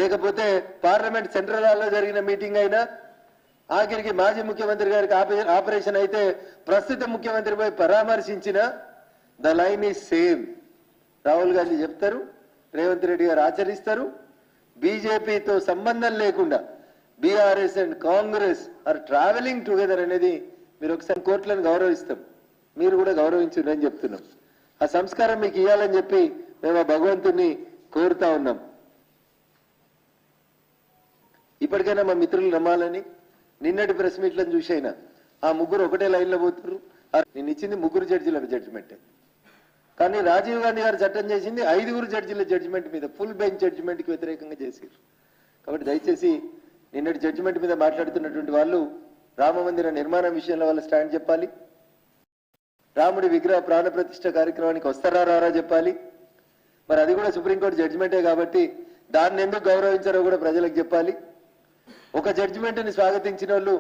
లేకపోతే parliament central హాల్లో జరిగిన మీటింగ్ అయినా, ఆఖరికి మాజీ ముఖ్యమంత్రి గారికి ఆపరేషన్ అయితే ప్రస్తుత ముఖ్యమంత్రి పోయి పరామర్శించిన the line is same. Rahul Gandhi చెప్తారు, రేవంత్ రెడ్డి గారు ఆచరిస్తారు. బీజేపీతో సంబంధం లేకుండా BRS and Congress are travelling together అనేది మీరు ఒకసారి కోర్టులను గౌరవిస్తాం, మీరు కూడా గౌరవించుందని చెప్తున్నాం. ఆ సంస్కారం మీకు ఇవ్వాలని చెప్పి మేము ఆ భగవంతుని కోరుతా ఉన్నాం. ఇప్పటికైనా మా మిత్రులు నమ్మాలని నిన్నటి ప్రెస్ మీట్లను చూసైనా ఆ ముగ్గురు ఒకటే లైన్లో పోతున్నారు. నేను ఇచ్చింది ముగ్గురు జడ్జిల జడ్జిమెంట్, కానీ రాజీవ్ గాంధీ గారు చట్టం చేసింది 5 జడ్జిల జడ్జిమెంట్ మీద, ఫుల్ బెంచ్ జడ్జిమెంట్కి వ్యతిరేకంగా చేశారు. కాబట్టి దయచేసి నిన్నటి జడ్జిమెంట్ మీద మాట్లాడుతున్నటువంటి వాళ్ళు రామ మందిర నిర్మాణం విషయంలో వాళ్ళ స్టాండ్ చెప్పాలి. రాముడి విగ్రహ ప్రాణ ప్రతిష్ఠ కార్యక్రమానికి వస్తారా రారా చెప్పాలి. మరి అది కూడా సుప్రీంకోర్టు జడ్జిమెంటే కాబట్టి దాన్ని ఎందుకు గౌరవించారో కూడా ప్రజలకు చెప్పాలి. ఒక జడ్జిమెంట్ని స్వాగతించిన వాళ్ళు